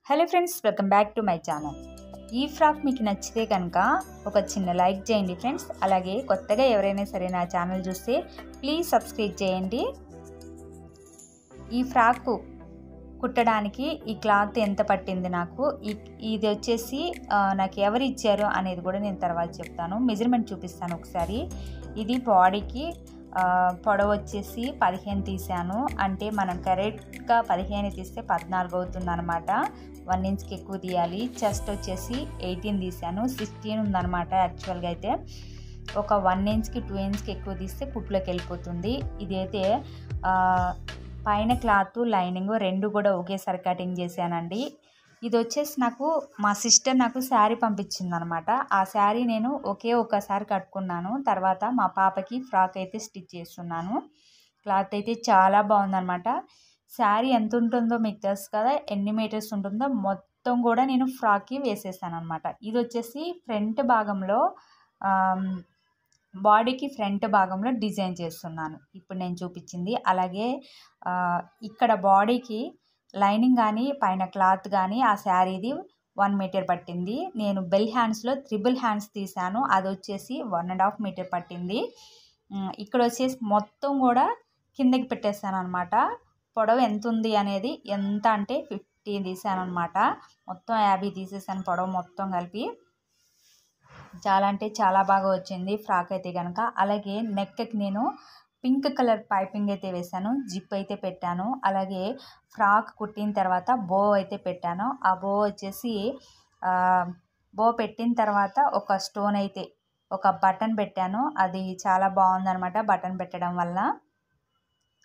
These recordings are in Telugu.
Hello friends, welcome back to my channel. ఈ ఫ్రాక్ మీకు నచ్చితే కనుక ఒక చిన్న లైక్ చేయండి ఫ్రెండ్స్. అలాగే కొత్తగా ఎవరైనా సరే నా ఛానల్ చూస్తే ప్లీజ్ సబ్స్క్రైబ్ చేయండి. ఈ ఫ్రాక్ కుట్టడానికి ఈ క్లాత్ ఎంత పట్టింది నాకు, ఇది వచ్చేసి నాకు ఎవరు ఇచ్చారో అనేది కూడా నేను తర్వాత చెప్తాను. మెజర్మెంట్ చూపిస్తాను ఒకసారి. ఇది బాడీకి పొడవు వచ్చేసి 15 తీసాను. అంటే మనం కరెక్ట్గా 15 తీస్తే 14 అవుతుంది అనమాట. 1 ఇంచ్కి ఎక్కువ తీయాలి. చెస్ట్ వచ్చేసి 18 తీసాను. 16 ఉందన్నమాట యాక్చువల్గా. అయితే ఒక 1 ఇంచ్కి 2 ఇంచ్కి ఎక్కువ తీస్తే కుట్లోకి వెళ్ళిపోతుంది. ఇదైతే పైన క్లాత్ లైనింగ్ రెండు కూడా ఒకేసారి కటింగ్ చేశానండి. ఇది వచ్చేసి నాకు మా సిస్టర్ నాకు శారీ పంపించింది అనమాట. ఆ శారీ నేను ఒక్కసారి కట్టుకున్నాను. తర్వాత మా పాపకి ఫ్రాక్ అయితే స్టిచ్ చేస్తున్నాను. క్లాత్ అయితే చాలా బాగుందనమాట. శారీ ఎంత ఉంటుందో మీకు తెలుసు కదా, ఎన్ని మీటర్స్ ఉంటుందో మొత్తం కూడా నేను ఫ్రాక్కి వేసేసాను అనమాట. ఇది వచ్చేసి ఫ్రంట్ భాగంలో బాడీకి ఫ్రంట్ భాగంలో డిజైన్ చేస్తున్నాను ఇప్పుడు నేను చూపించింది. అలాగే ఇక్కడ బాడీకి లైనింగ్ కానీ పైన క్లాత్ కానీ ఆ శారీది 1 మీటర్ పట్టింది. నేను బెల్ హ్యాండ్స్లో 3 హ్యాండ్స్ తీసాను. అది వచ్చేసి 1.5 మీటర్ పట్టింది. ఇక్కడ వచ్చేసి మొత్తం కూడా కిందకి పెట్టేస్తాను అనమాట. పొడవు ఎంత ఉంది అనేది, ఎంత అంటే 50 తీసాను అనమాట. మొత్తం 50 తీసేసాను పొడవు మొత్తం కలిపి. చాలా అంటే చాలా బాగా వచ్చింది ఫ్రాక్ అయితే కనుక. అలాగే నెక్కి నేను పింక్ కలర్ పైపింగ్ అయితే వేసాను, జిప్ అయితే పెట్టాను. అలాగే ఫ్రాక్ కుట్టిన తర్వాత బో అయితే పెట్టాను. ఆ బో వచ్చేసి బో పెట్టిన తర్వాత ఒక స్టోన్ అయితే ఒక బటన్ పెట్టాను. అది చాలా బాగుందనమాట బటన్ పెట్టడం వల్ల.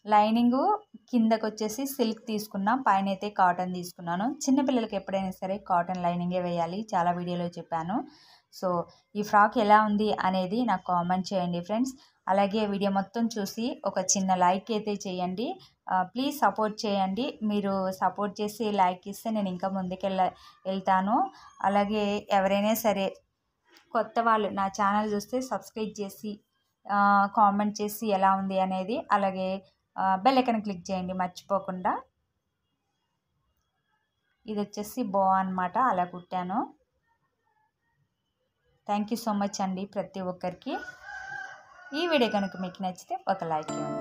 లైనింగు కిందకు వచ్చేసి సిల్క్ తీసుకున్నాం, పైన అయితే కాటన్ తీసుకున్నాను. చిన్నపిల్లలకి ఎప్పుడైనా సరే కాటన్ లైనింగే వేయాలి, చాలా వీడియోలో చెప్పాను. సో ఈ ఫ్రాక్ ఎలా ఉంది అనేది నాకు కామెంట్ చేయండి ఫ్రెండ్స్. అలాగే వీడియో మొత్తం చూసి ఒక చిన్న లైక్ అయితే చేయండి. ప్లీజ్ సపోర్ట్ చేయండి. మీరు సపోర్ట్ చేసి లైక్ ఇస్తే నేను ఇంకా వెళ్తాను. అలాగే ఎవరైనా సరే కొత్త వాళ్ళు నా ఛానల్ చూస్తే సబ్స్క్రైబ్ చేసి కామెంట్ చేసి ఎలా ఉంది అనేది, అలాగే బెల్ ఐకాన్ క్లిక్ చేయండి మర్చిపోకుండా. ఇది వచ్చేసి బో అన్నమాట, అలా కుట్టాను. థ్యాంక్ యూ సో మచ్ అండి ప్రతి ఒక్కరికి. ఈ వీడియో కనుక మీకు నచ్చితే ఒక లైక్ ఇవ్వండి.